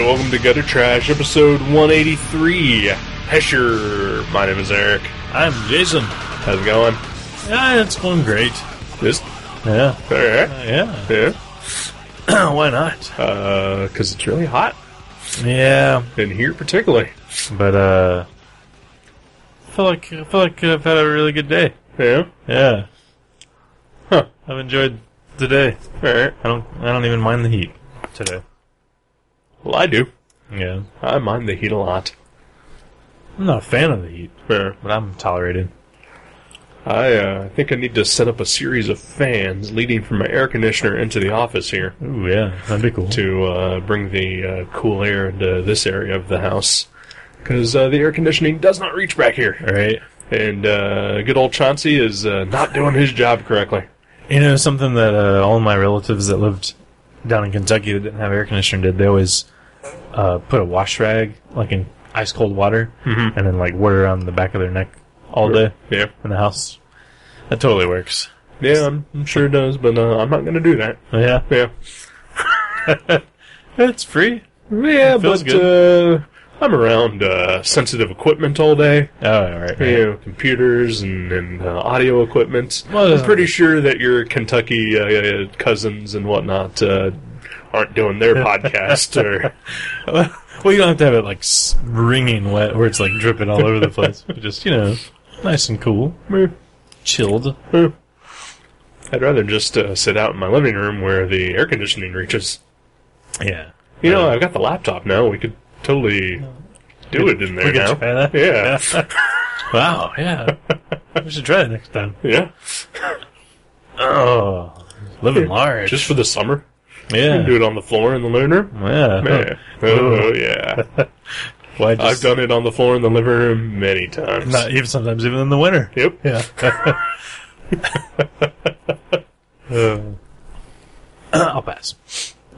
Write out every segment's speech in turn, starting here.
welcome to Gutter Trash, episode 183. Hesher. My name is Eric. I'm Jason. How's it going? Yeah, it's going great. Just? Yeah. Alright. Yeah. Why not? Because it's really hot. Yeah. In here particularly. But, I feel like I've had a really good day. Yeah? Yeah. Huh. I've enjoyed the day. Alright. I don't even mind the heat today. Well, I do. Yeah. I mind the heat a lot. I'm not a fan of the heat, Yeah. but I'm tolerating. I think I need to set up a series of fans leading from my air conditioner into the office here Ooh, yeah. That'd be cool. to bring the cool air into this area of the house. Because the air conditioning does not reach back here. Right. And good old Chauncey is not doing his job correctly. You know, something that all of my relatives that lived down in Kentucky that didn't have air conditioning did, they always put a wash rag, like in ice cold water, and then like wear it around the back of their neck all day Yeah. in the house. That totally works. Yeah, I'm sure it does, but I'm not going to do that. Yeah. Yeah. It's free. Yeah, It feels but good. I'm around sensitive equipment all day. Oh, right. You know, computers and audio equipment. Well, I'm pretty sure that your Kentucky cousins and whatnot aren't doing their podcast. Or Well, you don't have to have it like ringing wet where it's like dripping all over the place. Just, nice and cool. Chilled. I'd rather just sit out in my living room where the air conditioning reaches. Yeah. You know, I've got the laptop now. We could totally do it in there We could now. try that. Yeah. Wow, yeah. We should try it next time. Yeah. Oh, living large. Just for the summer. Yeah. Do it on the floor in the living room. Yeah. Yeah. Oh, yeah. Why I've done it on the floor in the living room many times. Not even sometimes even in the winter. Yep. Yeah. I'll pass.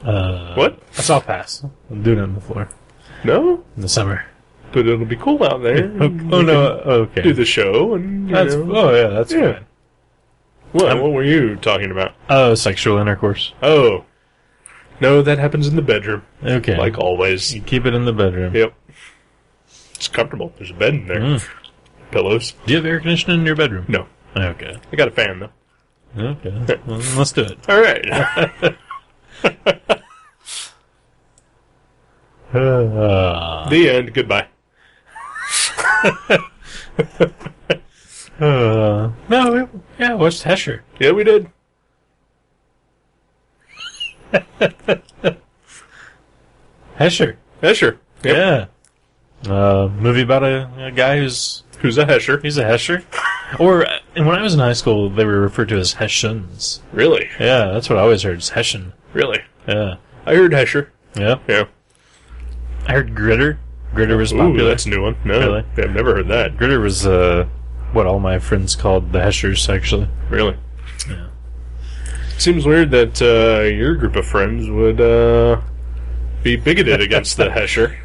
What? I'll pass. I'm doing it on the floor No? in the summer. But it'll be cool out there. Oh no. Okay. Do the show and, That's Yeah. fine. What were you talking about? Oh, sexual intercourse. Oh. No, that happens in the bedroom. Okay. Like always. You keep it in the bedroom. Yep. It's comfortable. There's a bed in there. Pillows. Do you have air conditioning in your bedroom? No. Okay. I got a fan, though. Okay. Well, let's do it. All right. The end. Goodbye. I watched Hesher. Yeah, we did. Hesher. Hesher. Yep. Yeah. Movie about a guy who's Who's a Hesher? he's a Hesher. Or and when I was in high school, they were referred to as Hessians. Really? Yeah, that's what I always heard. Is Hessian. Really? Yeah. I heard Hesher. Yeah. Yeah. I heard Gritter. Gritter was Ooh, popular. that's a new one. No, Really? I've never heard that. Gritter was what all my friends called the Heschers, actually. Really? Yeah. Seems weird that your group of friends would be bigoted against the Hesher.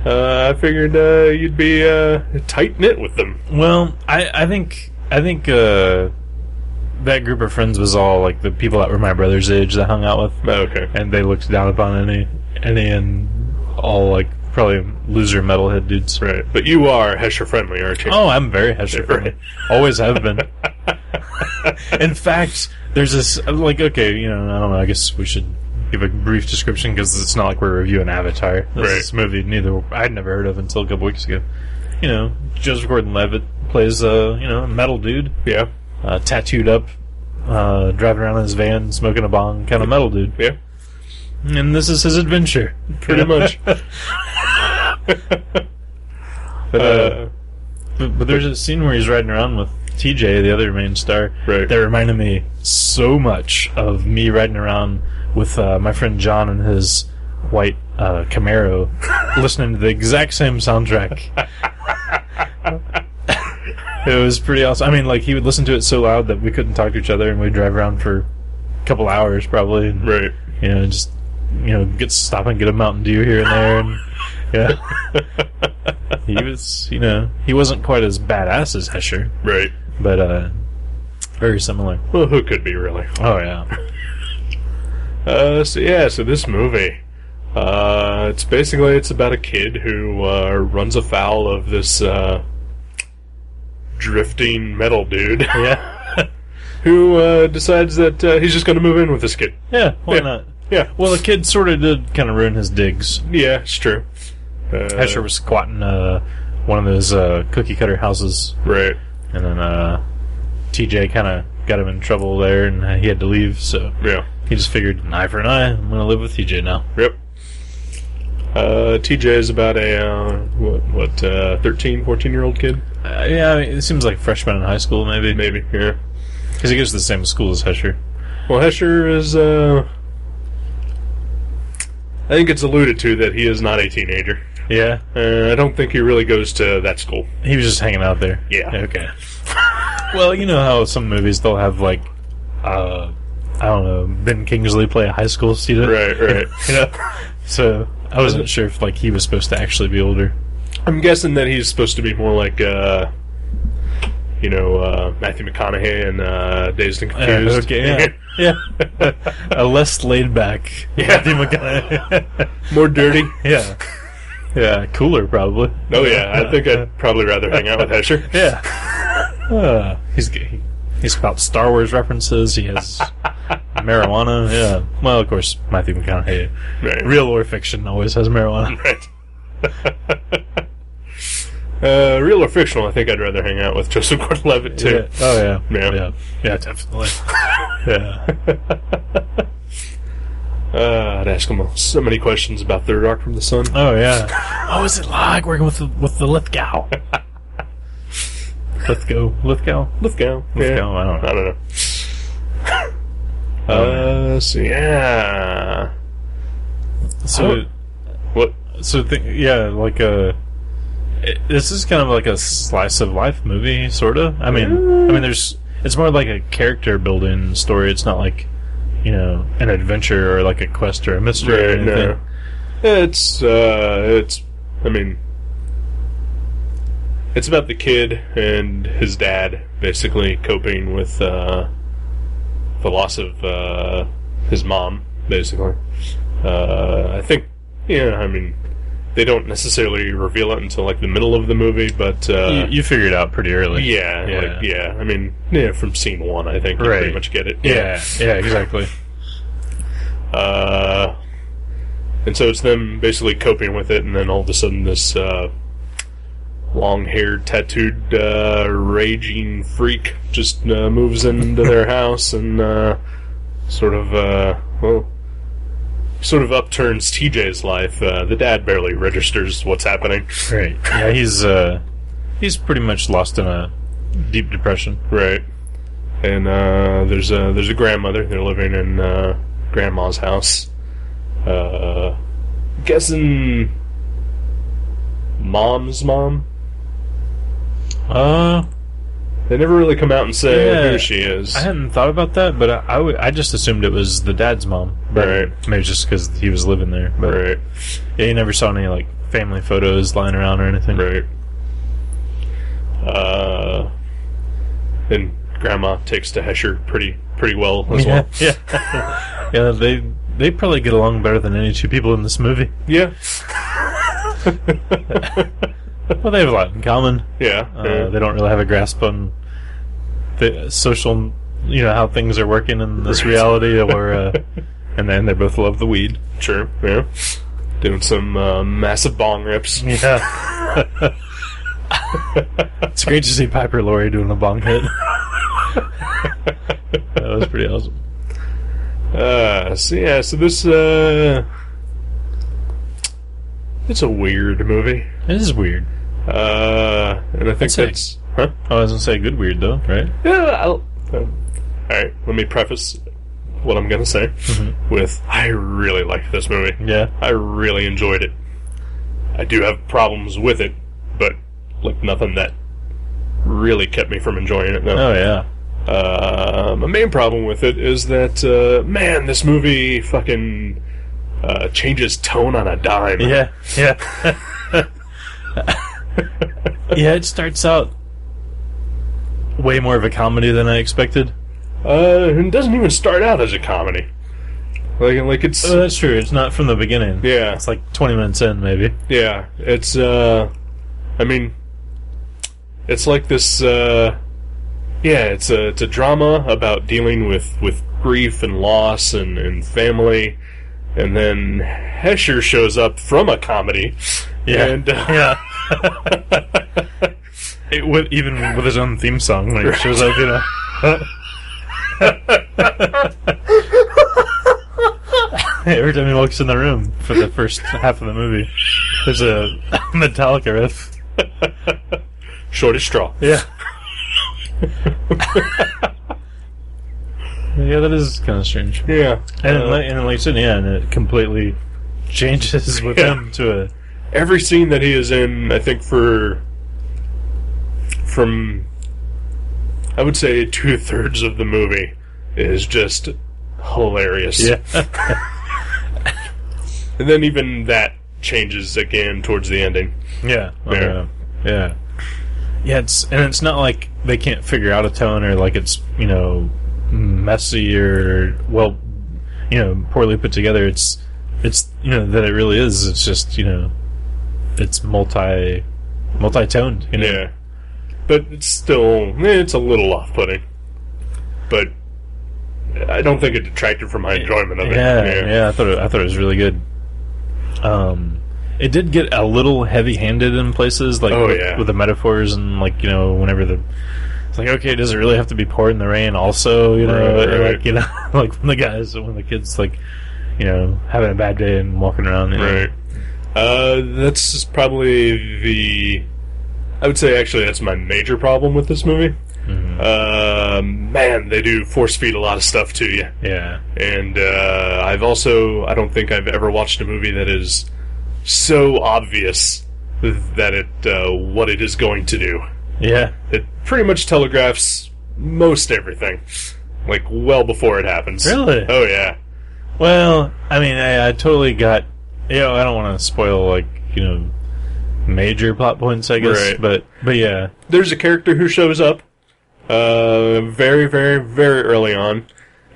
I figured you'd be tight-knit with them. Well, I think that group of friends was all like the people that were my brother's age that hung out with, Oh, okay. and they looked down upon any and all like probably loser metalhead dudes. Right. But you are Hesher-friendly, aren't you? Oh, I'm very Hesher friendly. Always have been. In fact, there's this okay, I don't know. I guess we should give a brief description because it's not like we're reviewing Avatar. This movie I'd never heard of until a couple weeks ago. Joseph Gordon-Levitt plays a metal dude. Yeah. Tattooed up, driving around in his van, smoking a bong, kind of metal dude. Yeah. And this is his adventure. Pretty much. But there's a scene where he's riding around with TJ, the other main star, Right. that reminded me so much of me riding around with my friend John and his white Camaro, listening to the exact same soundtrack. It was pretty awesome. I mean, like, he would listen to it so loud that we couldn't talk to each other, and we'd drive around for a couple hours, probably. And, Right. just, stop and get a Mountain Dew here and there, and, yeah. He was, he wasn't quite as badass as Hesher, Right. but, very similar. Well, who could be, really? Oh, yeah. So this movie, It's about a kid who runs afoul of this drifting metal dude. Yeah. Who decides that he's just going to move in with this kid. Yeah, why not? Yeah. Well, the kid sort of did kind of ruin his digs. Yeah, it's true. Hesher was squatting one of those cookie cutter houses. Right. And then TJ kind of got him in trouble there, and he had to leave, so Yeah. he just figured, an eye for an eye, I'm going to live with TJ now. Yep. TJ is about a 13, 14-year-old kid. Yeah, I mean, it seems like a freshman in high school, maybe. Maybe, yeah. Because he goes to the same school as Hesher. Well, Hesher is, I think it's alluded to that he is not a teenager. Yeah? I don't think he really goes to that school. He was just hanging out there. Yeah. Okay. Well, you know how some movies they'll have, like, I don't know, Ben Kingsley play a high school student? Right. You know? So, I wasn't sure if, like, he was supposed to actually be older. I'm guessing that he's supposed to be more like, Matthew McConaughey in Dazed and Confused. Okay, yeah. Yeah. A less laid-back Matthew McConaughey. More dirty. Yeah. Yeah, cooler, probably. Oh, yeah. I think I'd probably rather hang out with Hesher. Yeah. He's got Star Wars references. He has marijuana. Yeah. Well, of course, Matthew McConaughey. Right. Real or fiction always has marijuana. Right. Real or fictional, I think I'd rather hang out with Joseph Gordon-Levitt, too. Yeah. Oh, yeah. Yeah. Yeah, definitely. Yeah. I'd ask him so many questions about Third Rock from the Sun. Oh, yeah. What was it like working with the Lithgow? Lithgow? Lithgow. Lithgow, Yeah. I don't know. So, yeah. So, What? so this is kind of like a slice of life movie, sort of. I mean, it's more like a character building story. It's not like, an adventure or like a quest or a mystery or anything. No. It's about the kid and his dad basically coping with the loss of his mom, basically. I think, they don't necessarily reveal it until like the middle of the movie, but You figure it out pretty early. Yeah. From scene one, I think you Right. pretty much get it. Yeah, exactly. And so it's them basically coping with it, and then all of a sudden this long-haired, tattooed, raging freak just moves into their house and sort of upturns TJ's life. The dad barely registers what's happening. Right. Yeah, he's pretty much lost in a deep depression. Right. And there's a grandmother. They're living in grandma's house. Guessing mom's mom. They never really come out and say who she is. I hadn't thought about that, but I just assumed it was the dad's mom. But Right. maybe just because he was living there. But Right. yeah, you never saw any like family photos lying around or anything. Right. And grandma takes to Hesher pretty well as well. Yeah. Yeah, they probably get along better than any two people in this movie. Yeah. Well, they have a lot in common. Yeah. They don't really have a grasp on the social, how things are working in this reality, or and then they both love the weed. Sure. Yeah. Doing some massive bong rips. Yeah. It's great to see Piper Laurie doing a bong hit. That was pretty awesome. So this it's a weird movie. It is weird. And I think say- that's... Huh? I was gonna say good weird though, right? Yeah, alright, let me preface what I'm gonna say with, I really liked this movie. Yeah. I really enjoyed it. I do have problems with it, but, nothing that really kept me from enjoying it, though. Oh yeah. My main problem with it is that, this movie fucking changes tone on a dime. Yeah. Yeah, it starts out way more of a comedy than I expected. It doesn't even start out as a comedy. Like it's Oh, that's true. It's not from the beginning. yeah, It's like 20 minutes in, maybe. yeah. It's I mean, it's like this. It's a drama about dealing with grief and loss and family, and then Hesher shows up from a comedy. Yeah. And, Yeah. Even with his own theme song when he shows up, Every time he walks in the room for the first half of the movie, there's a Metallica riff. Short as straw. Yeah. Yeah, that is kind of strange. Yeah. And like you said, and it completely changes with him to a... Every scene that he is in, I think from I would say 2/3 of the movie is just hilarious. Yeah. And then even that changes again towards the ending. Yeah. Yeah. Yeah. Yeah, it's not like they can't figure out a tone or like it's, messy or, poorly put together. It's that it really is. It's just, it's multi-toned, Yeah. But it's still, it's a little off-putting. But I don't think it detracted from my enjoyment of it. Yeah, I thought it was really good. It did get a little heavy-handed in places, like with the metaphors and whenever it's like, okay, does it really have to be pouring the rain? Also, Right. like when the kids having a bad day and walking around. Right. That's probably I would say actually that's my major problem with this movie. Mm-hmm. Man, they do force feed a lot of stuff to you. Yeah. And I don't think I've ever watched a movie that is so obvious that what it is going to do. Yeah. It pretty much telegraphs most everything, like well before it happens. Really? Oh yeah. Well, I mean, I totally got. I don't want to spoil major plot points, I guess. Right. But yeah, there's a character who shows up very, very, very early on,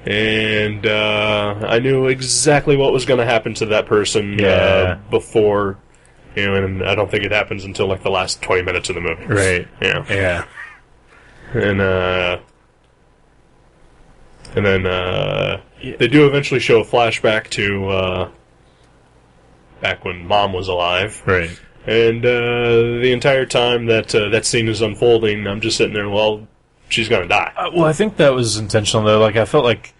and I knew exactly what was going to happen to that person before, and I don't think it happens until like the last 20 minutes of the movie. Right. Yeah. Yeah. And then they do eventually show a flashback to back when Mom was alive. Right. And the entire time that that scene is unfolding, I'm just sitting there, well, she's gonna die. Well, I think that was intentional, though. Like, I felt like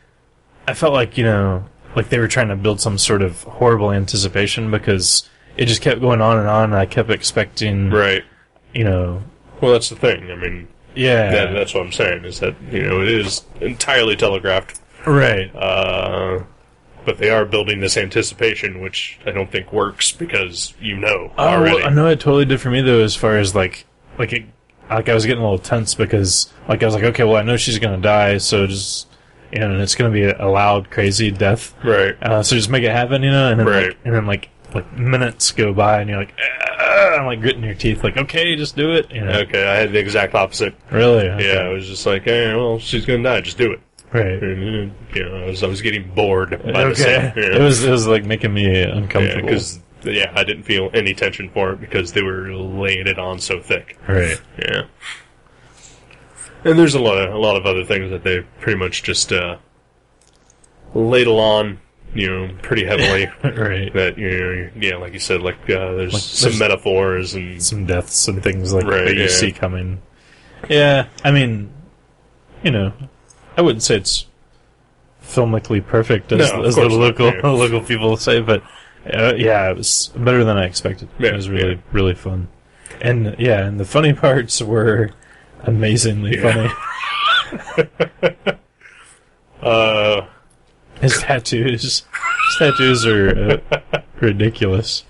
like they were trying to build some sort of horrible anticipation because it just kept going on, and I kept expecting, Right. Well, that's the thing. I mean, yeah, that's what I'm saying, is that, it is entirely telegraphed. Right. But they are building this anticipation, which I don't think works because already. Well, I know it totally did for me, though, as far as, I was getting a little tense because, I was like, okay, well, I know she's gonna die, so just, and it's gonna be a loud, crazy death. Right. So just make it happen, and then, Right. and then, minutes go by, and you're like, I'm, gritting your teeth, okay, just do it, Okay, I had the exact opposite. Really? Okay. Yeah, I was just like, well, she's gonna die, just do it. Right. And, I was getting bored by the scene. Okay. Yeah. It was making me uncomfortable. Because I didn't feel any tension for it because they were laying it on so thick. Right. Yeah. And there's a lot of other things that they pretty much just ladle on, pretty heavily. Right. That like you said, there's some metaphors and some deaths and things that you yeah. see coming. Yeah, I mean, I wouldn't say it's filmically perfect as the local people say, but it was better than I expected. Yeah, it was really fun, and and the funny parts were amazingly funny. His tattoos are ridiculous.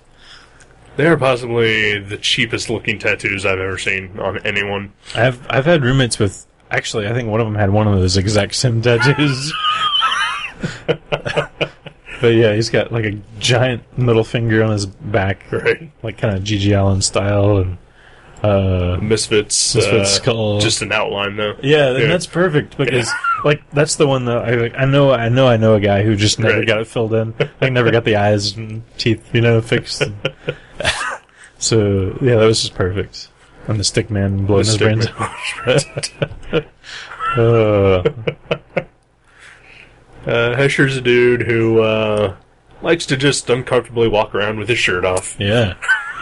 They're possibly the cheapest looking tattoos I've ever seen on anyone. I've had roommates with. Actually, I think one of them had one of those exact same tattoos. But yeah, he's got a giant middle finger on his back, right? Kind of Gigi Allen style, and Misfits. Skull. Just an outline, though. Yeah, and that's perfect because, like, that's the one that I know a guy who just never got it filled in. Like, never got the eyes and teeth, fixed. So yeah, that was just perfect. And the stick man blowing his brains out. Hesher's a dude who likes to just uncomfortably walk around with his shirt off. Yeah.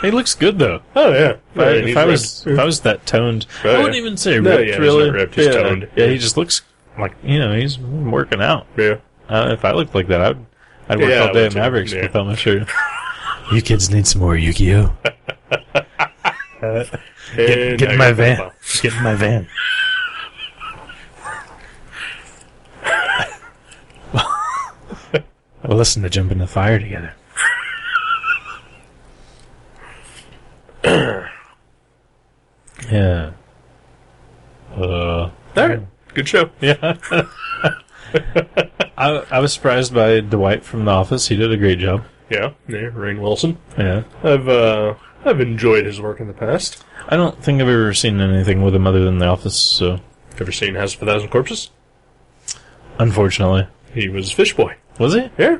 He looks good though. Oh yeah. If I was that toned, I wouldn't even say ripped. Really, he's not ripped, he's toned. Yeah, he just looks like he's working out. Yeah. If I looked like that, I'd work all day at Mavericks without my shirt. You kids need some more Yu-Gi-Oh. Get in my van. Get in my van. We'll listen to Jump in the Fire together. Yeah. Alright. Good show. Yeah. I was surprised by Dwight from The Office. He did a great job. Yeah. Rainn Wilson. Yeah. I've enjoyed his work in the past. I don't think I've ever seen anything with him other than The Office, so... Ever seen House of a Thousand Corpses? Unfortunately. He was Fish Boy. Was he? Yeah.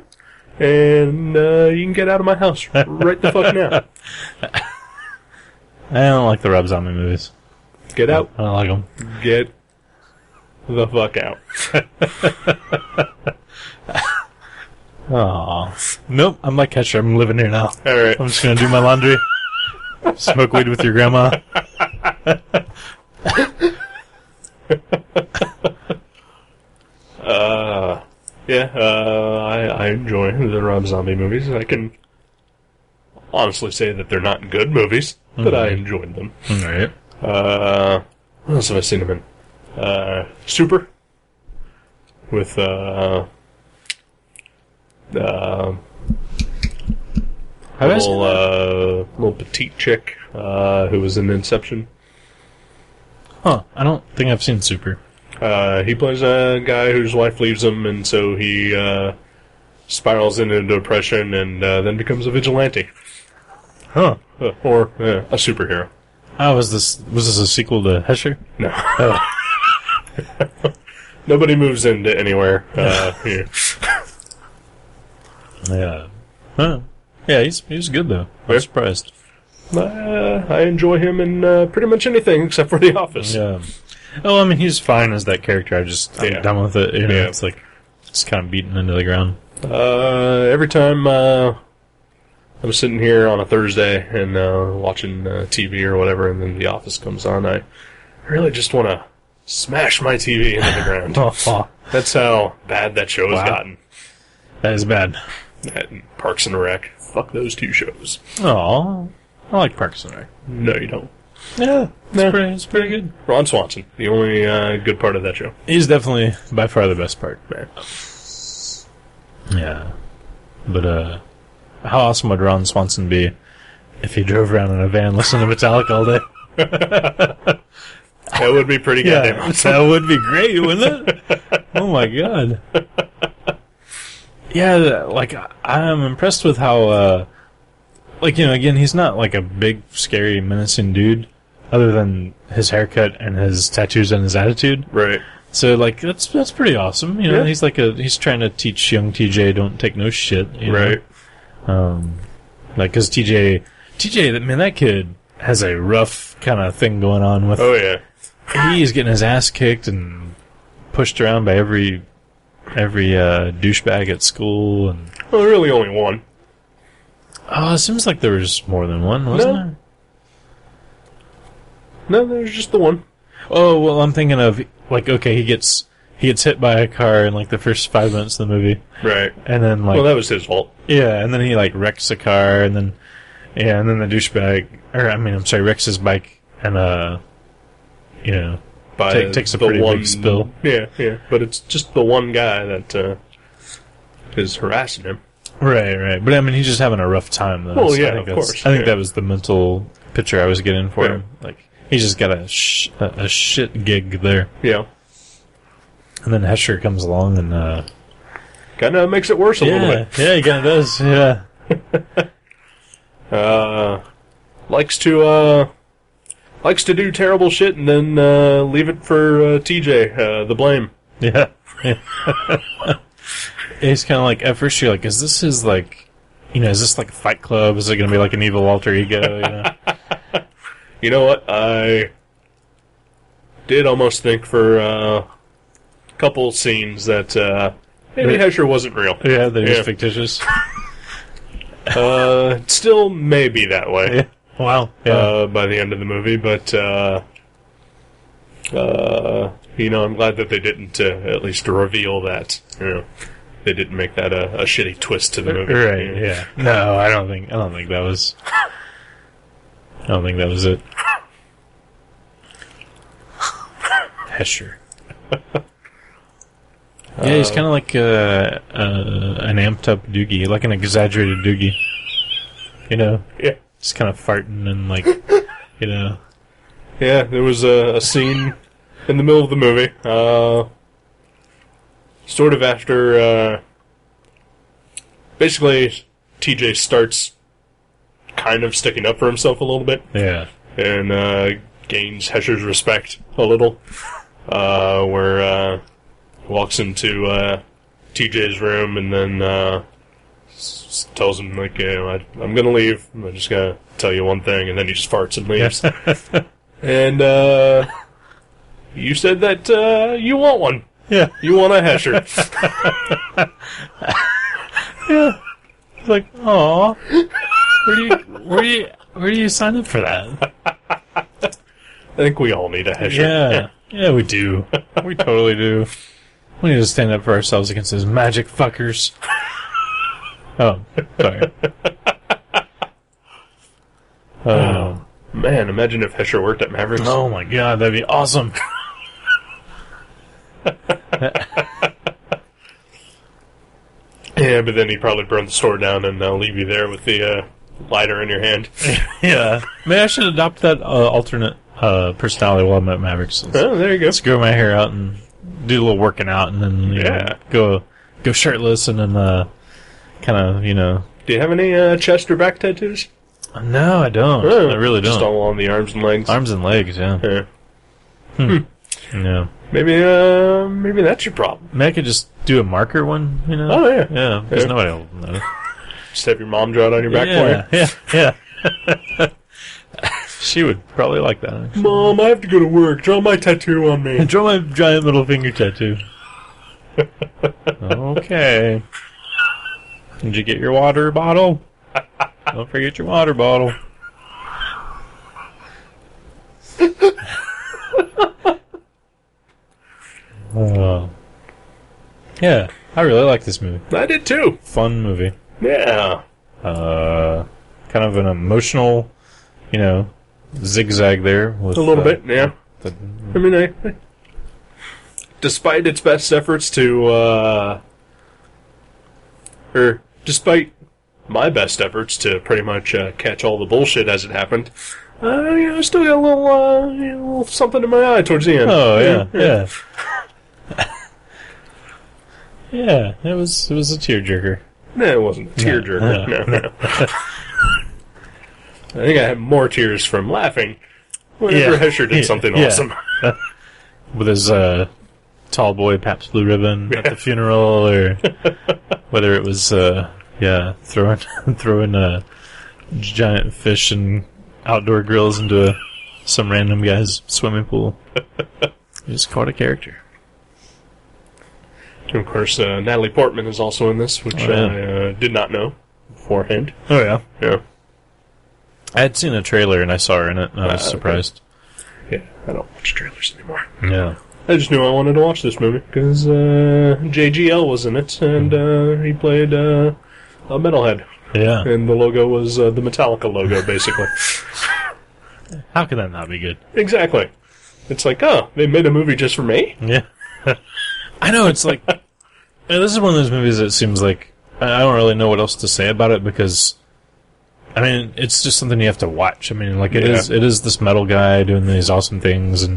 And you can get out of my house right the fuck now. I don't like the Rob Zombie movies. Get out. I don't like them. Get the fuck out. Aww. Nope, I'm like Hesher. I'm living here now. Alright. I'm just gonna do my laundry. Smoke weed with your grandma. I enjoy the Rob Zombie movies. I can honestly say that they're not good movies, but I enjoyed them. Alright. What else have I seen them in? Super. With, little petite chick, who was in Inception. Huh. I don't think I've seen Super. He plays a guy whose wife leaves him, and so he spirals into depression and then becomes a vigilante. Huh. Or a superhero. Oh, was this a sequel to Hesher? No. Nobody moves into anywhere here. Yeah. Huh. Yeah, he's good though. I'm surprised. I enjoy him in pretty much anything except for The Office. Yeah. Oh, I mean, he's fine as that character. I'm done with it. It's like it's kind of beaten into the ground. Every time I'm sitting here on a Thursday and watching TV or whatever, and then The Office comes on, I really just want to smash my TV into the ground. That's how bad that show has gotten. That is bad. And Parks and Rec. Fuck those two shows. Oh, I like Parks and Rec. No, you don't. Yeah, it's pretty good. Ron Swanson, the only good part of that show. He's definitely by far the best part. Yeah. But how awesome would Ron Swanson be if he drove around in a van listening to Metallica all day? That would be pretty goddamn awesome. That would be great, wouldn't it? Oh my god. Yeah, like, I'm impressed with how, again, he's not like a big, scary, menacing dude, other than his haircut and his tattoos and his attitude. Right. So, like, that's pretty awesome. He's he's trying to teach young TJ don't take no shit. Right. Cause TJ, man, that kid has a rough kind of thing going on with. Oh yeah. He's getting his ass kicked and pushed around by every douchebag at school, and well, really only one. Oh, it seems like there was more than one, wasn't there? No, there's just the one. Oh well, I'm thinking of he gets hit by a car in like the first 5 minutes of the movie, right? And then well, that was his fault. Yeah, and then he wrecks a car, and then the douchebag, wrecks his bike, and takes a pretty big spill. Yeah, but it's just the one guy that is harassing him. Right. But I mean, he's just having a rough time, though. Well, yeah, of course. I think that was the mental picture I was getting for him. Like, he's just got a shit gig there. Yeah. And then Hesher comes along and kind of makes it worse a little bit. Yeah, he kind of does. Yeah. Likes to likes to do terrible shit and then leave it for TJ, the blame. Yeah. It's kind of like, at first you're like, is this his, like, is this like a Fight Club? Is it going to be like an evil alter ego? You know what? I did almost think for a couple scenes that maybe Hesher wasn't real. Yeah, they're just fictitious. Still may be that way. Yeah. Wow. Yeah. By the end of the movie, but I'm glad that they didn't at least reveal that. They didn't make that a shitty twist to the movie. Right. Yeah. No, I don't think that was. I don't think that was it. Hesher. Yeah, he's kind of like an amped up Doogie, like an exaggerated Doogie. Yeah. Just kind of farting and like, Yeah, there was a scene in the middle of the movie, sort of after, basically, TJ starts kind of sticking up for himself a little bit. Yeah. And gains Hesher's respect a little, where he walks into TJ's room and then tells him, like, I'm gonna leave. I'm just gonna tell you one thing, and then he just farts and leaves. And you said that you want one. Yeah. You want a Hesher. Yeah. It's like, aw. Where do you sign up for that? I think we all need a Hesher. Yeah. Yeah, we do. We totally do. We need to stand up for ourselves against those magic fuckers. Oh, sorry. Man, imagine if Hesher worked at Mavericks. Oh my god, that'd be awesome. Yeah, but then he'd probably burn the store down and leave you there with the lighter in your hand. Yeah. Maybe I should adopt that alternate personality while I'm at Mavericks. Oh, there you go. Let's grow my hair out and do a little working out and then go shirtless and then kind of, Do you have any chest or back tattoos? No, I don't. I really don't. Just all on the arms and legs. Arms and legs, yeah. Yeah. Maybe that's your problem. Maybe I could just do a marker one, Oh, yeah. Yeah, because nobody will know. Just have your mom draw it on your back for you. Yeah. She would probably like that, actually. Mom, I have to go to work. Draw my tattoo on me. Draw my giant middle finger tattoo. Okay. Did you get your water bottle? Don't forget your water bottle. Yeah, I really like this movie. I did too. Fun movie. Yeah. Kind of an emotional, zigzag there. With, a little bit, yeah. I mean, despite its best efforts to, despite my best efforts to pretty much catch all the bullshit as it happened, I still got a little something in my eye towards the end. Oh, yeah. Yeah, it was a tearjerker. No, it wasn't a tearjerker. No. I think I had more tears from laughing whenever Hesher did something awesome. With his tall boy Pabst Blue Ribbon at the funeral, or whether it was throwing a giant fish and outdoor grills into some random guy's swimming pool. He just caught a character. And of course, Natalie Portman is also in this, which I did not know beforehand. Oh, yeah. Yeah. I had seen a trailer and I saw her in it, and I was surprised. Okay. Yeah, I don't watch trailers anymore. Yeah. I just knew I wanted to watch this movie because JGL was in it, and he played a metalhead. Yeah. And the logo was the Metallica logo, basically. How could that not be good? Exactly. It's like, oh, they made a movie just for me? Yeah. I know, it's like... this is one of those movies that seems like... I don't really know what else to say about it, because... I mean, it's just something you have to watch. I mean, like, it is this metal guy doing these awesome things,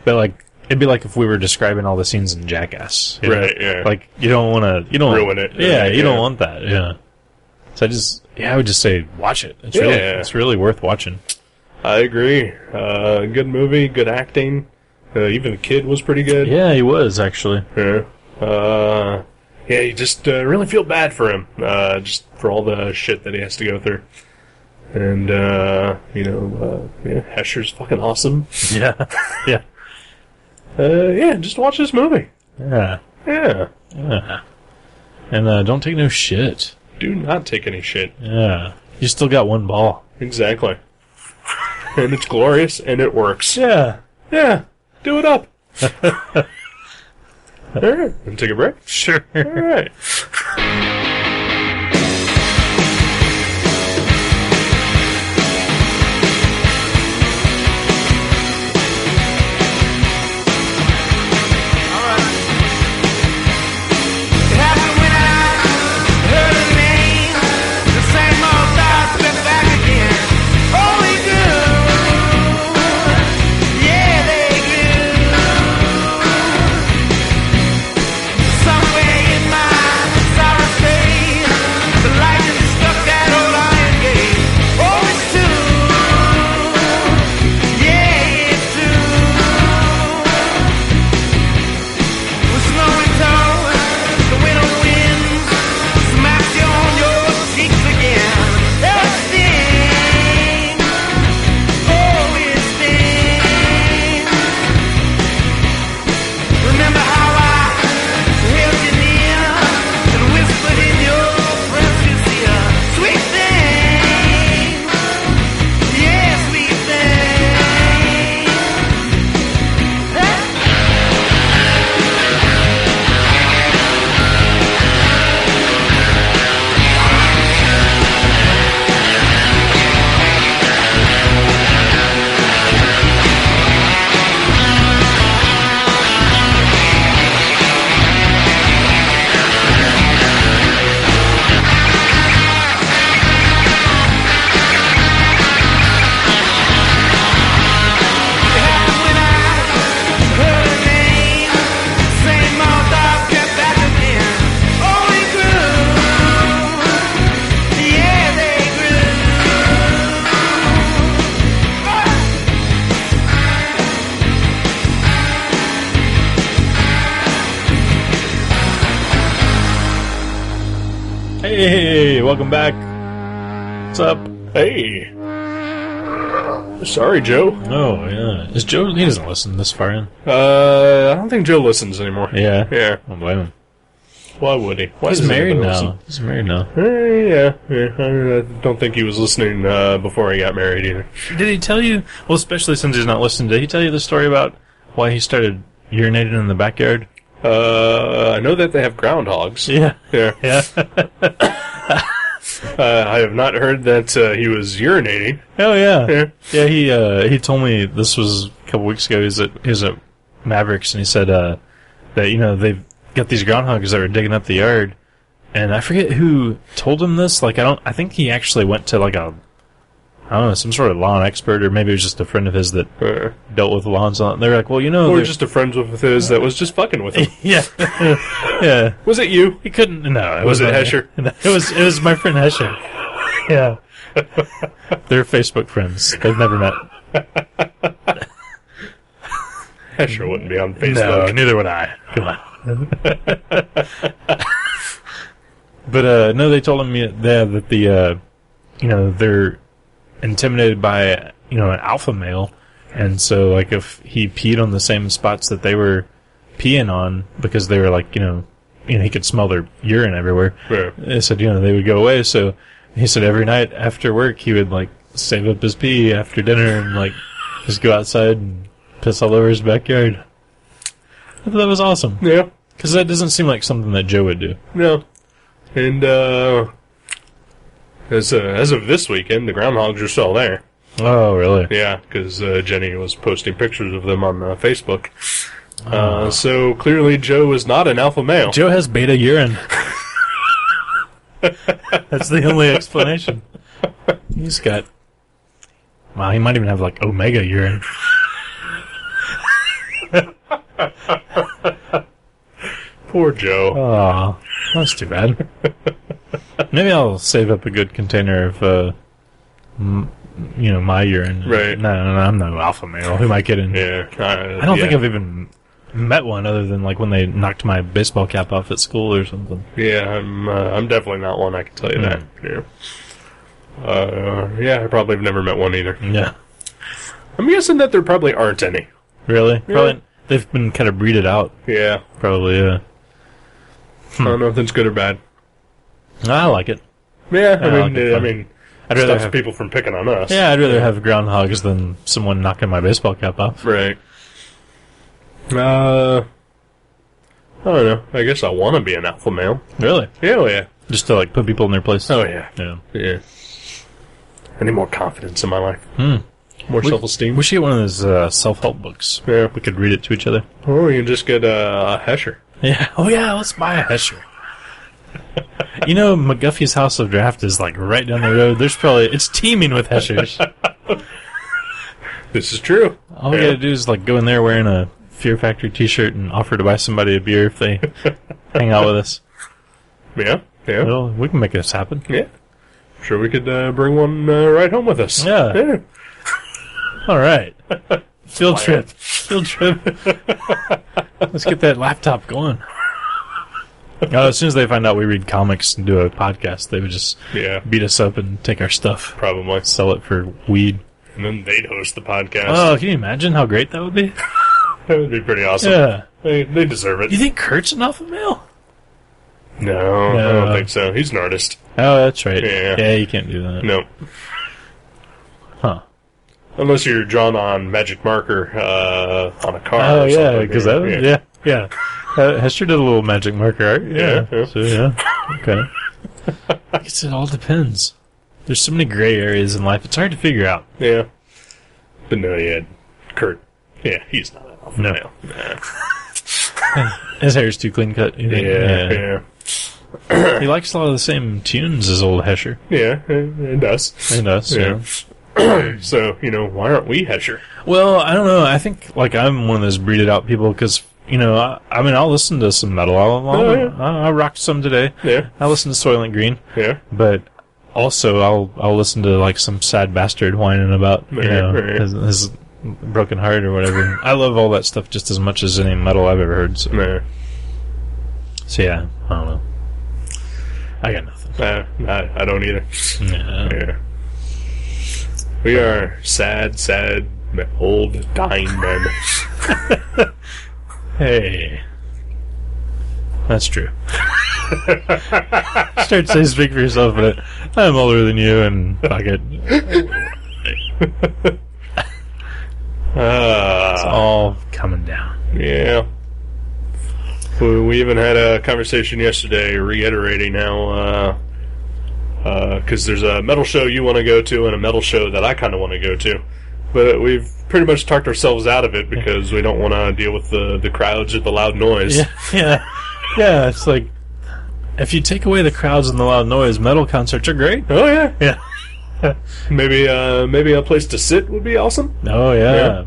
but, like, it'd be like if we were describing all the scenes in Jackass. Right, yeah. Like, you don't want to... ruin it. Yeah, you don't want that, yeah. So I would just say, watch it. It's really worth watching. I agree. Good movie, good acting. Even the kid was pretty good. Yeah, he was, actually. Yeah. Yeah, you just really feel bad for him. Just for all the shit that he has to go through. And, Hesher's fucking awesome. Yeah. Yeah. Yeah, just watch this movie. Yeah. Yeah. Yeah. And don't take no shit. Do not take any shit. Yeah. You still got one ball. Exactly. And it's glorious, and it works. Yeah. Yeah. Do it up. Alright. And take a break? Sure. Alright. Hey, welcome back. What's up? Hey. Sorry, Joe. Oh, yeah. Is Joe... He doesn't listen this far in. I don't think Joe listens anymore. Yeah? Yeah. I don't blame him. Why would he? Why He's does married anybody now. listen? He's married now. Yeah. I don't think he was listening before he got married either. Did he tell you... Well, especially since he's not listening, did he tell you the story about why he started urinating in the backyard? I know that they have groundhogs. Yeah. Yeah. Yeah. I have not heard that he was urinating. Oh, yeah. Yeah. Yeah, he told me this was a couple weeks ago. He was at Mavericks, and he said that, they've got these groundhogs that were digging up the yard, and I forget who told him this. I think he actually went to some sort of lawn expert, or maybe it was just a friend of his that dealt with lawns. They were like, well, or just a friend of his that was just fucking with him. Yeah. Yeah. Was it you? He couldn't, no. Was it Hesher? It was my friend Hesher. Yeah. They're Facebook friends. They've never met. Hesher wouldn't be on Facebook. No, neither would I. Come on. But, no, they told him that they're intimidated by, an alpha male. And so, if he peed on the same spots that they were peeing on, because they were he could smell their urine everywhere. Yeah. They said, they would go away. So he said every night after work, he would, save up his pee after dinner and, just go outside and piss all over his backyard. I thought that was awesome. Yeah. Because that doesn't seem like something that Joe would do. No. And, as of this weekend, the groundhogs are still there. Oh, really? Yeah, because Jenny was posting pictures of them on Facebook. So clearly Joe is not an alpha male. Joe has beta urine. That's the only explanation. He's got... Wow, he might even have, omega urine. Poor Joe. Oh, that's too bad. Maybe I'll save up a good container of my urine. Right. No, I'm no alpha male. Who am I kidding? Yeah. I don't think I've even met one other than like when they knocked my baseball cap off at school or something. Yeah, I'm definitely not one. I can tell you that. Yeah. I probably have never met one either. Yeah. I'm guessing that there probably aren't any. Really? Yeah. Probably. They've been kind of breeded out. Yeah. Probably. Yeah. I don't know if that's good or bad. I like it. Yeah. I mean, I'd rather stops have people from picking on us. Yeah, I'd rather have groundhogs than someone knocking my baseball cap off. Right. I don't know. I guess I want to be an alpha male. Really? Yeah, oh yeah. Just to like put people in their place. Oh yeah. Yeah. I need more confidence in my life. More We self-esteem. should get one of those self-help books. Yeah. We could read it to each other. Or you can just get a Hesher. Yeah. Oh yeah, let's buy a Hesher. McGuffey's House of Draft is like right down the road. It's teeming with Heschers. This is true. All we gotta do is like go in there wearing a Fear Factory t-shirt and offer to buy somebody a beer if they hang out with us. Yeah. Well, we can make this happen. Yeah. I'm sure we could bring one right home with us. Yeah. All right. Field Plan. trip. Let's get that laptop going. As soon as they find out we read comics and do a podcast, they would just beat us up and take our stuff. Probably. Sell it for weed. And then they'd host the podcast. Oh, can you imagine how great that would be? That would be pretty awesome. Yeah. They deserve it. You think Kurt's an alpha male? No, I don't think so. He's an artist. Oh, that's right. Yeah. You can't do that. No. Huh. Unless you're drawn on magic marker on a car. Oh, or yeah, something. because yeah. Hesher did a little magic marker art. Yeah. So, okay. I guess it all depends. There's so many gray areas in life, it's hard to figure out. Yeah. But no, yeah, Kurt. Yeah, he's not an alpha male. Nah. His hair's too clean cut. You think? Yeah. He likes a lot of the same tunes as old Hesher. Yeah, it does. It does, yeah. So, why aren't we Hesher? Well, I don't know. I think, I'm one of those breeded out people because, I'll listen to some metal. I rocked some today. Yeah. I listen to Soylent Green. Yeah. But also, I'll listen to, some sad bastard whining about, his broken heart or whatever. I love all that stuff just as much as any metal I've ever heard. So, yeah, I don't know. I got nothing. I don't either. Yeah. We are sad, old, dying men. Hey. That's true. Start to say speak for yourself, but I'm older than you, and fuck it. It's all coming down. Yeah. We even had a conversation yesterday reiterating how, because there's a metal show you want to go to and a metal show that I kind of want to go to. But we've pretty much talked ourselves out of it because we don't want to deal with the crowds or the loud noise. Yeah, it's like, if you take away the crowds and the loud noise, metal concerts are great. Oh, yeah. Yeah. Maybe a place to sit would be awesome. Oh, yeah.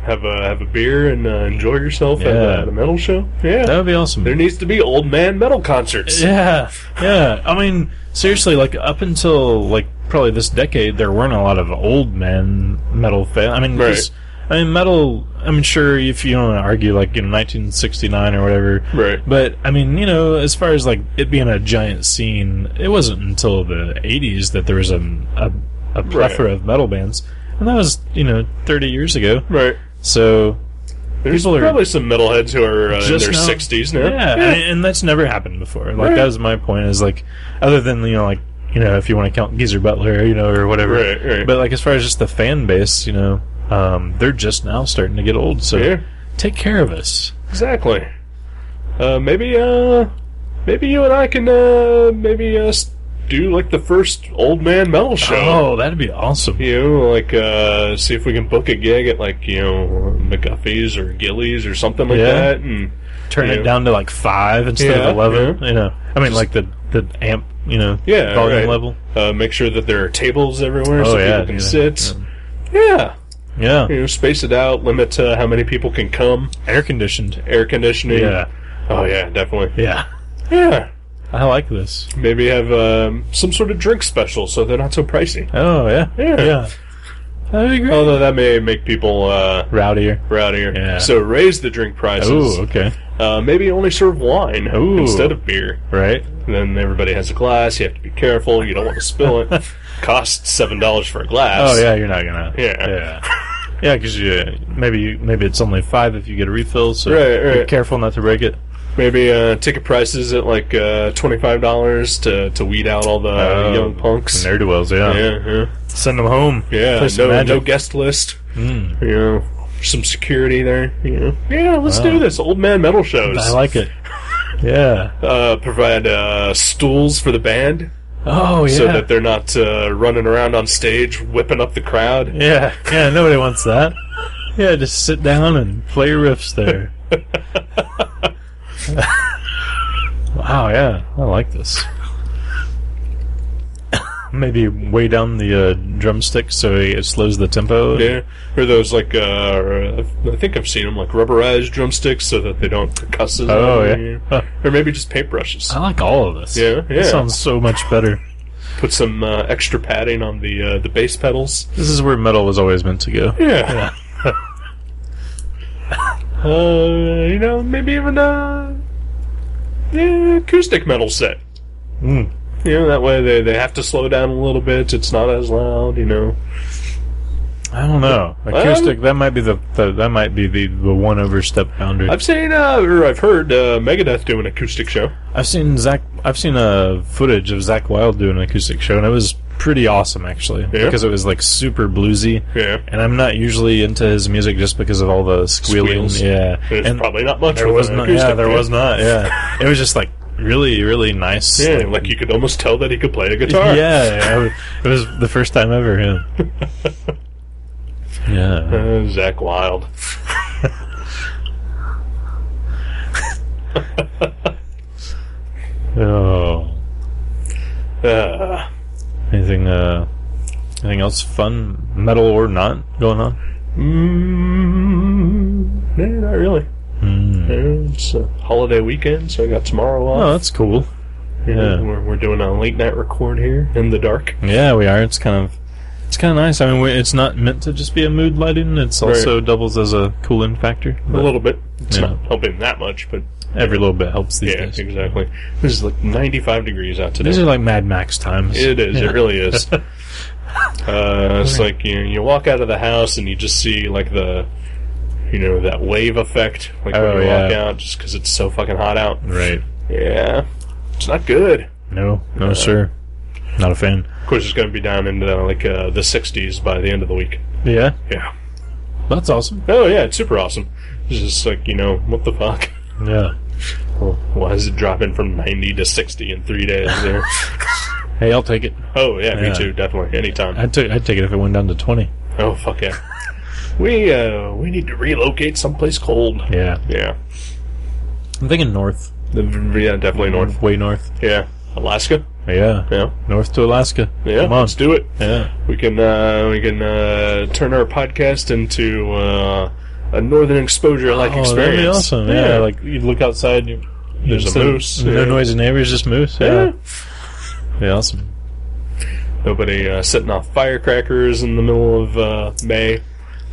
Have a beer and enjoy yourself at a metal show. Yeah. That would be awesome. There needs to be old man metal concerts. Yeah. I mean, seriously, up until, probably this decade, there weren't a lot of old man metal fans. I mean, metal, sure, if you want to argue, 1969 or whatever. Right. But, as far as, it being a giant scene, it wasn't until the 80s that there was a plethora of metal bands. And that was, 30 years ago. Right. So, there's probably some metalheads who are in their 60s now. Yeah, and that's never happened before. That was my point, is, other than, if you want to count Geezer Butler, or whatever. Right. But, as far as just the fan base, they're just now starting to get old, so take care of us. Exactly. Maybe you and I can do the first old man metal show. Oh, that'd be awesome. See if we can book a gig at McGuffey's or Gillies or something like that, and turn it down to 5 instead of 11. Yeah. The amp, volume level. Make sure that there are tables everywhere so people can sit. Yeah. Space it out, limit how many people can come. Air conditioning. Yeah. Oh, yeah, definitely. Yeah. I like this. Maybe have some sort of drink special so they're not so pricey. Oh, yeah. Yeah. That'd be great. Although that may make people Rowdier. Yeah. So raise the drink prices. Ooh, okay. Maybe only serve wine Ooh. instead of beer. Right. And then everybody has a glass. You have to be careful. You don't want to spill it. Costs $7 for a glass. Oh, yeah, you're not gonna. Yeah. Yeah, because maybe it's only $5 if you get a refill, so Right. be careful not to break it. Maybe ticket prices at like $25 to weed out all the young punks. Ne'er-do-wells, yeah. Yeah. Send them home. Yeah, Play some no Magic. guest list. Mm. You know, some security there. You know, yeah, let's do this. Old man metal shows. I like it. Yeah. Provide stools for the band. Oh, yeah. So that they're not running around on stage whipping up the crowd. Yeah, nobody wants that. Yeah, just sit down and play your riffs there. Wow, yeah, I like this. Maybe way down the drumstick so it slows the tempo. Yeah, or those like I think I've seen them like rubberized drumsticks so that they don't cuss as Oh, loud. yeah. Huh. Or maybe just paintbrushes. I like all of this. Yeah. It sounds so much better. Put some extra padding on the bass pedals. This is where metal was always meant to go. Yeah. You know, maybe even acoustic metal set. Mm. You know, that way they have to slow down a little bit. It's not as loud. You know. I don't know. Acoustic. That might be the one overstep boundary. I've seen or I've heard Megadeth do an acoustic show. I've seen footage of Zakk Wylde do an acoustic show, and it was pretty awesome actually. Yeah? Because it was like super bluesy. Yeah. And I'm not usually into his music just because of all the squealing. Squeals. Yeah. There's probably not much. There with was an not. acoustic, Yeah, there was not. Yeah. It was just like really, really nice. Yeah, like you could almost tell that he could play a guitar. Yeah. It was the first time ever. Yeah. Yeah. Zakk Wylde. Oh. Anything else fun, metal or not, going on? Not really. It's a holiday weekend, so I got tomorrow off. Oh, that's cool. Yeah. We're doing a late night record here in the dark. Yeah, we are. It's kind of nice. I mean, it's not meant to just be a mood lighting. It's also doubles as a cooling factor. A little bit. It's Yeah. not helping that much, but Every little bit helps these days. exactly. This is like 95 degrees out today. These are like Mad Max times. It is. Yeah. It really is. It's like you walk out of the house and you just see like that wave effect, like when you walk out, just because it's so fucking hot out. Right. Yeah, it's not good. No, sir. Not a fan. Of course, it's going to be down into the 60s by the end of the week. Yeah. Yeah. That's awesome. Oh yeah, it's super awesome. It's just like what the fuck. Yeah. Well, why is it dropping from 90 to 60 in 3 days there? Hey, I'll take it. Oh yeah, me too, definitely, anytime. I'd take it if it went down to 20. Oh fuck yeah. We need to relocate someplace cold. Yeah. Yeah. I'm thinking north. Yeah, definitely north. Way north. Yeah. Alaska? Yeah. Yeah. North to Alaska. Yeah, Come on. let's do it. Yeah. We can turn our podcast into a northern exposure-like experience. That'd be awesome. Yeah, like you look outside, there's a moose. No noisy neighbors, just moose. Yeah. Be awesome. Nobody setting off firecrackers in the middle of May.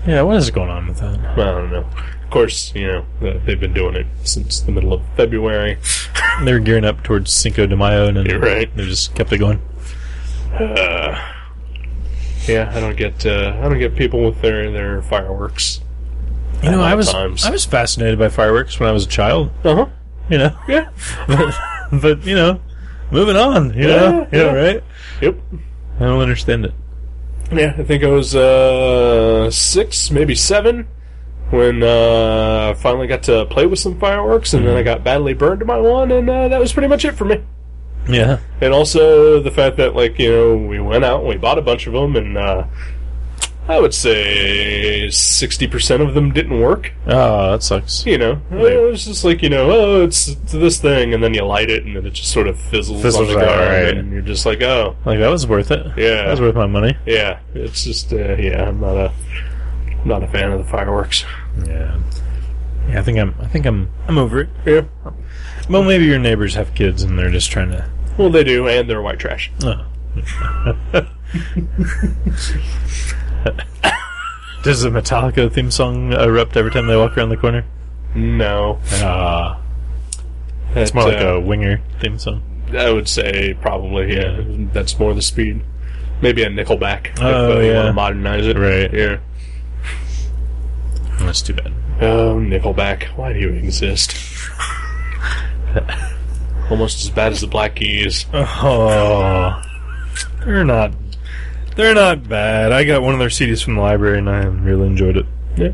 Yeah, what is going on with that? I don't know. Of course, they've been doing it since the middle of February. They were gearing up towards Cinco de Mayo, and You're right. they just kept it going. Yeah, I don't get people with their fireworks. I was fascinated by fireworks when I was a child. Uh-huh. Yeah. but moving on. Yeah. Right? Yep. I don't understand it. Yeah, I think I was 6, maybe 7, when I finally got to play with some fireworks, and then I got badly burned by one, and that was pretty much it for me. Yeah. And also the fact that, we went out and we bought a bunch of them, and I would say 60% of them didn't work. Oh, that sucks. It was just it's this thing, and then you light it, and then it just sort of fizzles on the ground, right. and you're just like, oh. Like, that was worth it. Yeah. That was worth my money. Yeah, it's just, I'm not a fan of the fireworks. Yeah. Yeah, I think I'm over it. Yeah. Well, maybe your neighbors have kids and they're just trying to. Well, they do, and they're white trash. Oh. Does the Metallica theme song erupt every time they walk around the corner? No. It's more like a Winger theme song. I would say probably, yeah. That's more the speed. Maybe a Nickelback if you want to modernize it. Right. Yeah. That's too bad. Oh, Nickelback. Why do you exist? Almost as bad as the Black Keys. Oh. They're not bad. I got one of their CDs from the library and I really enjoyed it. Yeah.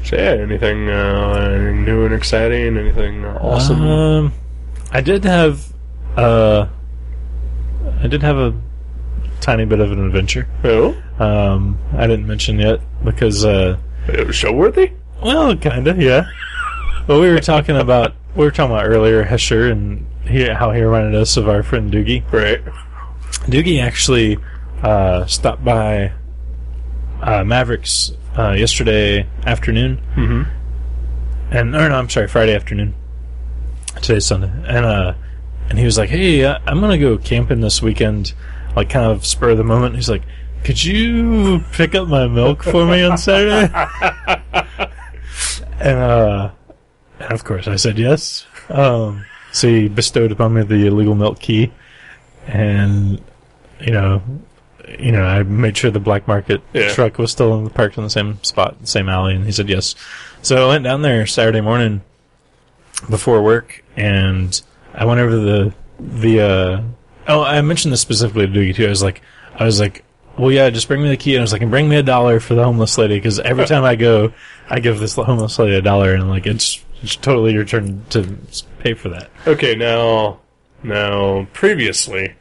So yeah, anything new and exciting? Anything awesome? I did have a tiny bit of an adventure. Oh? I didn't mention yet because It was show-worthy? well, kinda, yeah. Well, we were talking about earlier Hesher and how he reminded us of our friend Doogie. Right. Doogie actually stopped by Mavericks yesterday afternoon. Mm-hmm. I'm sorry, Friday afternoon. Today's Sunday. And he was like, hey, I'm going to go camping this weekend, like kind of spur of the moment. He's like, could you pick up my milk for me on Saturday? And of course I said yes. So he bestowed upon me the illegal milk key. And, I made sure the black market truck was still parked in the same spot, the same alley, and he said yes. So I went down there Saturday morning before work, and I went over I mentioned this specifically to Doogie too. I was like, well, yeah, just bring me the key. And I was like, and bring me $1 for the homeless lady, because every time I go, I give this homeless lady $1, and like it's totally your turn to pay for that. Okay, now previously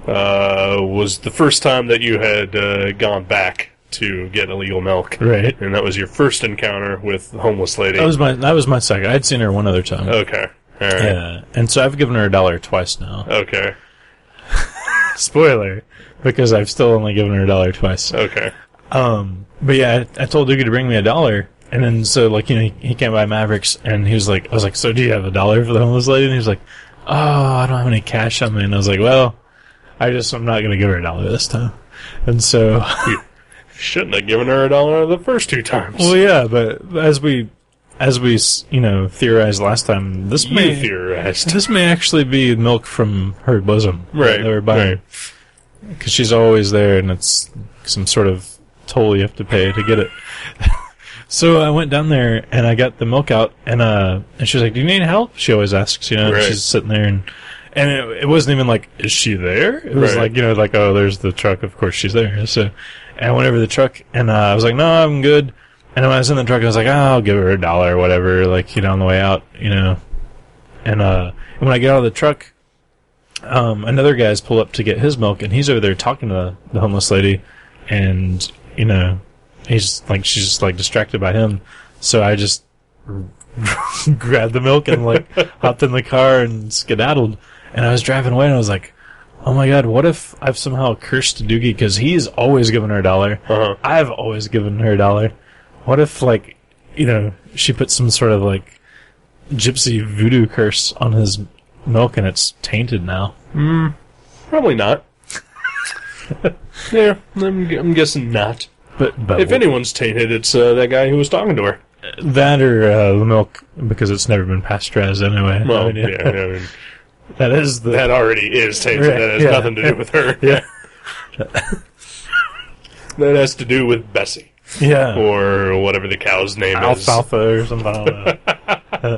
was the first time that you had gone back to get illegal milk, Right. and that was your first encounter with the homeless lady. That was my second. I'd seen her one other time. Okay, all right. Yeah, and so I've given her $1 twice now. Okay, Spoiler, because I've still only given her $1 twice. okay. But yeah, I told Doogie to bring me $1, and then so he came by Mavericks, and I was like, so do you have $1 for the homeless lady? And he was like, oh, I don't have any cash on me. And I was like, well, I'm not going to give her $1 this time. And so You shouldn't have given her $1 the first two times. well, yeah, but as we theorized last time, this may actually be milk from her bosom, Right, That we're buying, because she's always there, and it's some sort of toll you have to pay to get it. So I went down there and I got the milk out, and she was like, "Do you need help?" She always asks, Right. She's sitting there, and it wasn't even like, "Is she there?" It was Right. like, "Oh, there's the truck. Of course she's there." So, and I went over to the truck, and I was like, "No, I'm good." And when I was in the truck, I was like, I'll give her $1 or whatever, on the way out, And when I get out of the truck, another guy's pulled up to get his milk, and he's over there talking to the homeless lady, and, she's just distracted by him. So I just grabbed the milk and hopped in the car and skedaddled. And I was driving away, and I was like, oh my god, what if I've somehow cursed Doogie, because he's always given her $1. Uh-huh. I've always given her $1. What if, she put some sort of, gypsy voodoo curse on his milk and it's tainted now? Probably not. Yeah, I'm guessing not. But If anyone's tainted, it's that guy who was talking to her. that or the milk, because it's never been pasteurized anyway. Well, I mean, yeah, I mean, that is the... that already is tainted. Right, That has yeah. nothing to do with her. Yeah. That has to do with Bessie. Yeah. Or whatever the cow's name is. Alfalfa or something. I don't know.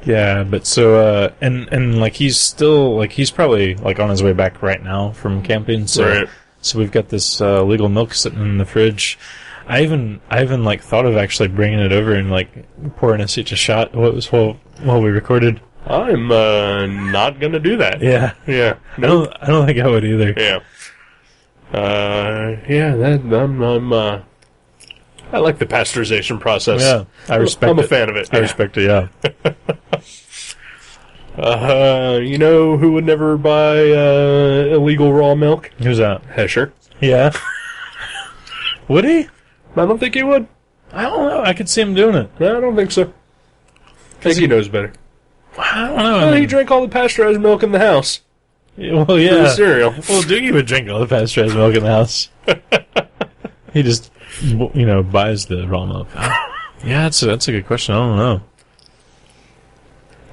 Yeah, but so, and he's still, he's probably, on his way back right now from camping, so, Right. So we've got this, legal milk sitting in the fridge. I even, thought of actually bringing it over and, pouring us each a shot while we recorded. I'm, not gonna do that. Yeah. Yeah. I don't think I would either. Yeah. I like the pasteurization process. Yeah, I respect it. I'm a fan of it. I respect it, yeah. You know who would never buy illegal raw milk? Who's that? Hesher. Yeah. Would he? I don't think he would. I don't know. I could see him doing it. No, I don't think so. I think he knows better. I don't know. Well, he drank all the pasteurized milk in the house. Well, For yeah. the cereal. Well, Doogie would drink all the pasteurized milk in the house. He just, buys the raw milk. Yeah, that's a good question. I don't know.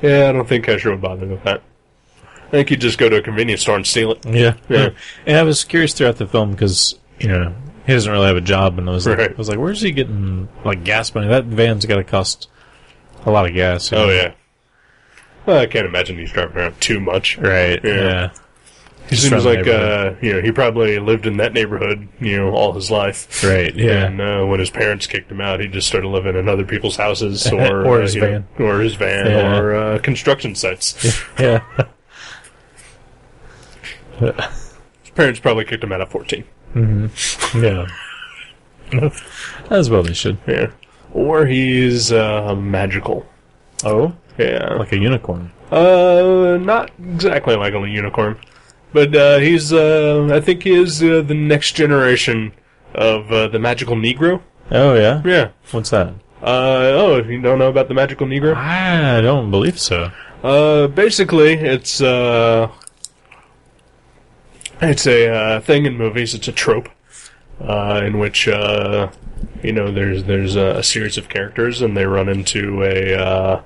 Yeah, I don't think Hesher would bother with that. I think he'd just go to a convenience store and steal it. Yeah. Yeah. And I was curious throughout the film because, he doesn't really have a job, and I was Right. like, where's he getting, gas money? That van's got to cost a lot of gas. Oh, yeah. Well, I can't imagine he's driving around too much. Right, yeah. He seems like, he probably lived in that neighborhood, all his life. Right, yeah. And when his parents kicked him out, he just started living in other people's houses or, Or his van. Or his van, Yeah. or construction sites. Yeah. His parents probably kicked him out at 14. Mm-hmm. Yeah. As well they should. Yeah. Or he's magical. Oh? Yeah. Like a unicorn. Not exactly like a unicorn. But he's, I think he is the next generation of the magical Negro. Oh, yeah? Yeah. What's that? You don't know about the magical Negro? I don't believe so. Basically, it's a thing in movies. It's a trope in which there's a series of characters, and they run into a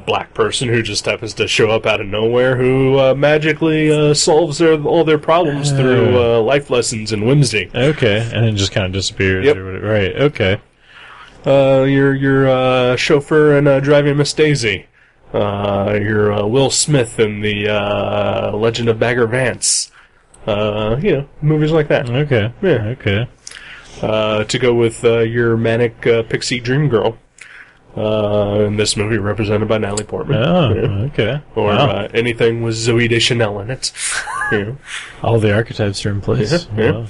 black person who just happens to show up out of nowhere, who magically solves all their problems through life lessons and whimsy. Okay, and it just kind of disappears. Yep. Or whatever. Right. Okay. Your chauffeur in Driving Miss Daisy. You're Will Smith in the Legend of Bagger Vance. Movies like that. Okay. Yeah. Okay. To go with your manic pixie dream girl. In this movie, represented by Natalie Portman. Oh. Yeah. Okay. Or Wow. anything with Zooey Deschanel in it. Yeah. All the archetypes are in place. Yeah. Wow.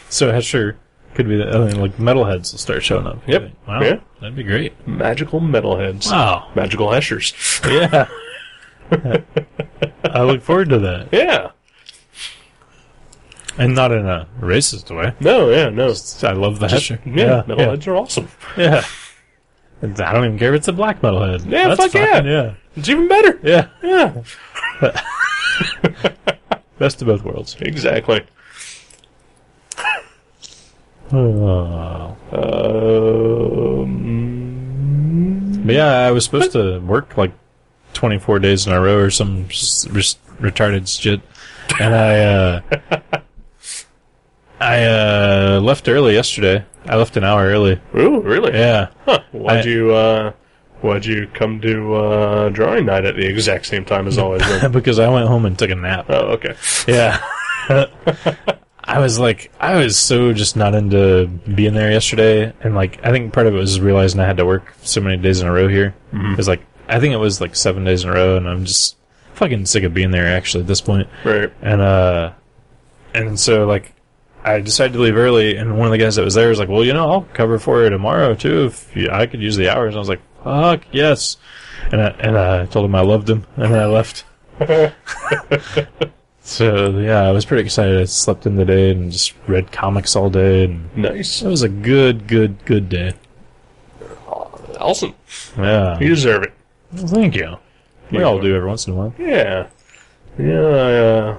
So Hesher could be metalheads will start showing up. Yep. Wow. Yeah. That'd be great. Magical metalheads. Wow. Magical Heshers. Yeah. I look forward to that. Yeah. And not in a racist way. No, yeah, no. I love the Hesher. Yeah, metalheads are awesome. Yeah. I don't even care if it's a black metalhead. Yeah, That's fuck fine, yeah. Yeah. It's even better. Yeah. Yeah. Best of both worlds. Exactly. But yeah, I was supposed to work 24 days in a row or some retarded shit, and I left early yesterday. I left an hour early. Ooh, really? Yeah. Huh. Why'd you come to drawing night at the exact same time as always? Then? Because I went home and took a nap. Oh, okay. Yeah. I was so just not into being there yesterday, and I think part of it was realizing I had to work so many days in a row here. Because I think it was 7 days in a row, and I'm just fucking sick of being there actually at this point. Right. And so I decided to leave early, and one of the guys that was there was like, "Well, I'll cover for you tomorrow too if I could use the hours." And I was like, "Fuck yes!" And I told him I loved him, and then I left. So yeah, I was pretty excited. I slept in the day and just read comics all day, and Nice. it was a good day. Awesome. Yeah, You deserve it. well, thank you. We all do every once in a while. Yeah. Yeah,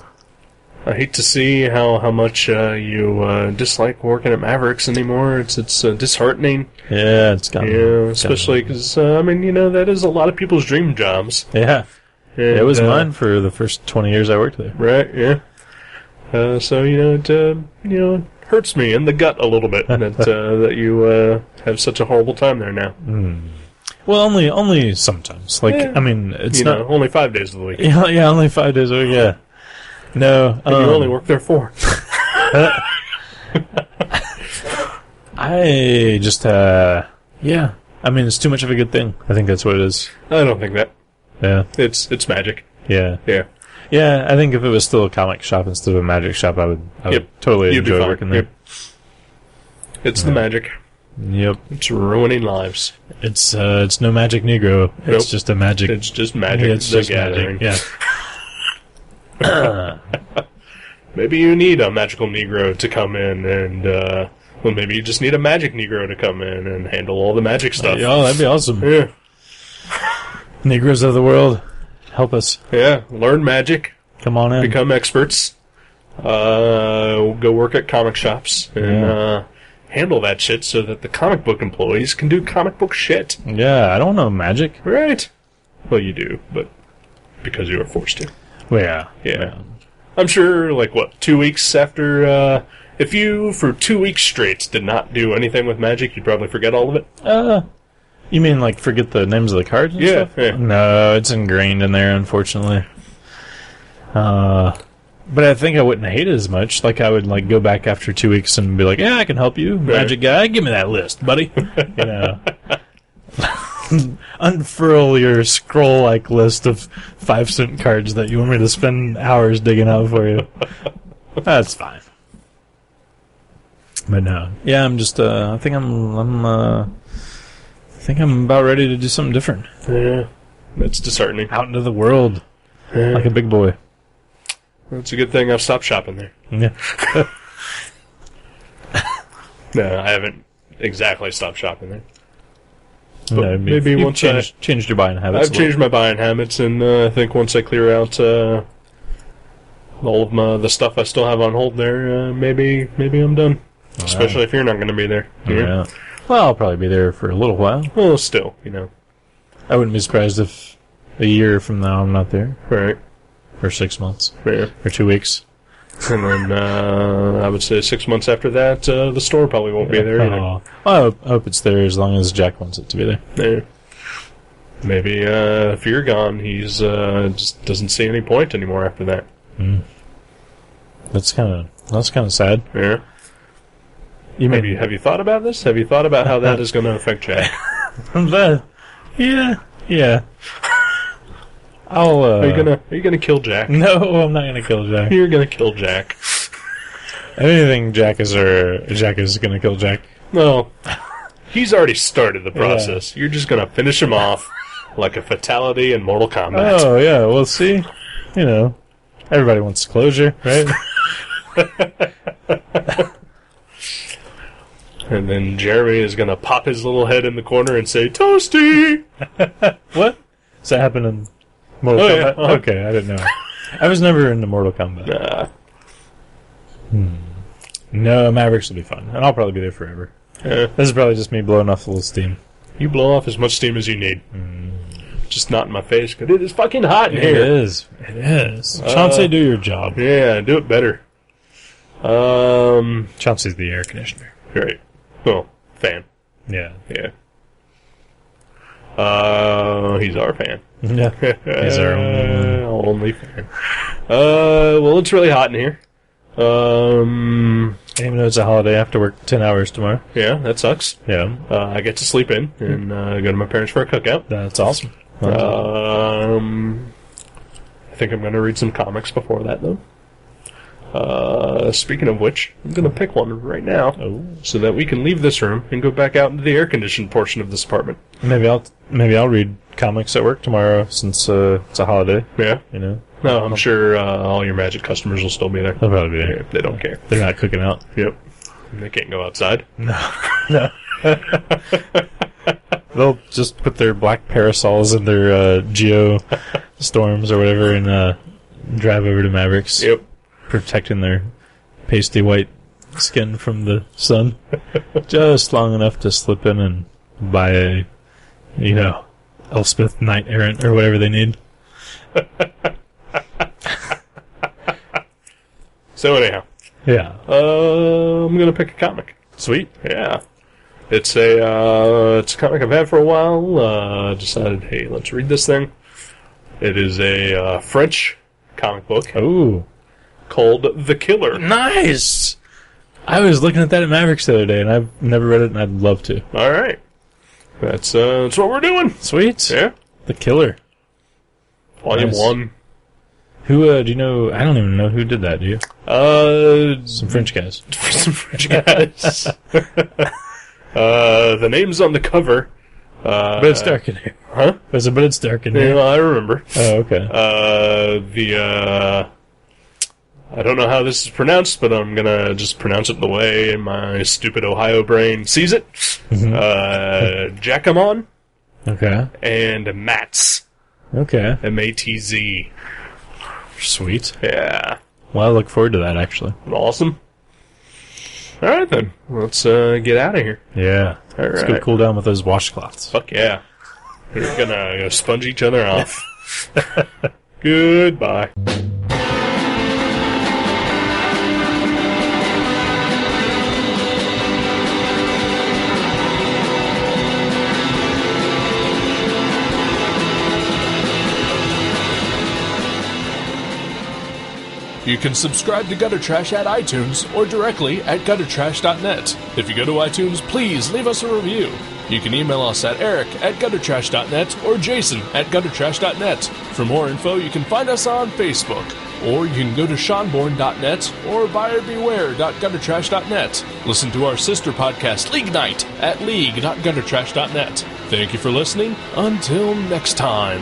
I hate to see how much you dislike working at Mavericks anymore. It's disheartening. Yeah, it's got Especially because that is a lot of people's dream jobs. Yeah, And, it was mine for the first 20 years I worked there. Right? Yeah. So it hurts me in the gut a little bit that you have such a horrible time there now. Well, only sometimes. It's not only 5 days of the week. Yeah, only 5 days a week. Yeah. No, And you only work there 4. I just it's too much of a good thing. I think that's what it is. I don't think that. Yeah. It's magic. Yeah. Yeah. Yeah, I think if it was still a comic shop instead of a magic shop, I would totally You'd be enjoy fine. working there. Yep. It's the magic. Yep. It's ruining lives. It's no magic Negro. It's Nope. just a magic. It's just magic. It's The just Gathering. magic. Yeah. Maybe you need a magical Negro to come in and Well, maybe you just need a magic Negro to come in and handle all the magic stuff. Oh, that'd be awesome. Yeah. Negroes of the world, help us. Yeah, learn magic. Come on in. Become experts. Go work at comic shops and handle that shit so that the comic book employees can do comic book shit. Yeah, I don't know magic. Right. Well, you do, but because you were forced to. Well, Yeah. I'm sure, 2 weeks after, if you, for 2 weeks straight, did not do anything with magic, you'd probably forget all of it. You mean, forget the names of the cards and stuff? Yeah. No, it's ingrained in there, unfortunately. But I think I wouldn't hate it as much. I would, go back after 2 weeks and be like, yeah, I can help you, magic guy. Give me that list, buddy. Unfurl your scroll-like list of 5-cent cards that you want me to spend hours digging out for you. That's fine. But no. Yeah, I'm just, I think I'm about ready to do something different. Yeah. That's disheartening. Out into the world. Yeah. Like a big boy. It's a good thing I've stopped shopping there. Yeah. No, I haven't exactly stopped shopping there. No, maybe you've once changed your buying habits. I've changed my buying habits, and I think once I clear out all of the stuff I still have on hold there, maybe I'm done. All Especially right. if you're not going to be there. Yeah. Well, I'll probably be there for a little while. Well, still, I wouldn't be surprised if a year from now I'm not there. Right. Or 6 months. Yeah. Or 2 weeks. And then I would say 6 months after that, the store probably won't be there either. Oh. I hope it's there as long as Jack wants it to be there. Yeah. Maybe if you're gone, he's just doesn't see any point anymore after that. That's kind of sad. Yeah. Have you thought about this? Have you thought about how that is going to affect Jack? Yeah. Are you gonna kill Jack? No, I'm not gonna kill Jack. You're gonna kill Jack. Anything Jack is gonna kill Jack. No, he's already started the process. Yeah. You're just gonna finish him off like a fatality in Mortal Kombat. Oh yeah, well see, everybody wants closure, right? And then Jeremy is gonna pop his little head in the corner and say, "Toasty!" What? Does that happen in Mortal Kombat? Yeah. Uh-huh. Okay, I didn't know. I was never into Mortal Kombat. Nah. No, Mavericks will be fun, and I'll probably be there forever. Yeah. This is probably just me blowing off a little steam. You blow off as much steam as you need. Just not in my face, because it is fucking hot in here. It is. Chauncey, do your job. Yeah, do it better. Chauncey's the air conditioner. Right. Well, fan. Yeah. Yeah. He's our fan. Yeah. He's our only fan. Well, it's really hot in here. Even though it's a holiday, I have to work 10 hours tomorrow. Yeah, that sucks. Yeah. I get to sleep in and go to my parents for a cookout. That's awesome. I think I'm going to read some comics before that, though. Speaking of which, I'm going to pick one right now, so that we can leave this room and go back out into the air-conditioned portion of this apartment. Maybe I'll read comics at work tomorrow since it's a holiday. Yeah. No, I'm sure all your Magic customers will still be there. They'll probably be there. Yeah, they don't care. They're not cooking out. Yep. And they can't go outside. No. They'll just put their black parasols in their Geo Storms or whatever and drive over to Mavericks. Yep. Protecting their pasty white skin from the sun. Just long enough to slip in and buy a, Elspeth Knight Errant or whatever they need. So anyhow. Yeah. I'm going to pick a comic. Sweet. Yeah. It's a comic I've had for a while. Decided, hey, let's read this thing. It is a French comic book. Ooh. Called The Killer. Nice! I was looking at that at Mavericks the other day, and I've never read it, and I'd love to. All right. That's what we're doing. Sweet. Yeah. The Killer. Volume 1. Who, do you know, I don't even know who did that, do you? Some French guys. Some French guys. The name's on the cover. But it's dark in here. Huh? But it's dark in here. Yeah, I remember. Oh, okay. I don't know how this is pronounced, but I'm gonna just pronounce it the way my stupid Ohio brain sees it. Jackamon. Okay. And Mats. Okay. M-A-T-Z. Sweet. Yeah. Well, I look forward to that, actually. Awesome. Alright then. Let's get out of here. Yeah. Let's go cool down with those washcloths. Fuck yeah. We're gonna go sponge each other off. Goodbye. You can subscribe to Gutter Trash at iTunes or directly at guttertrash.net. If you go to iTunes, please leave us a review. You can email us at eric@guttertrash.net or jason@guttertrash.net. For more info, you can find us on Facebook, or you can go to seanborn.net or buyerbeware.guttertrash.net. Listen to our sister podcast, League Night, at league.guttertrash.net. Thank you for listening. Until next time.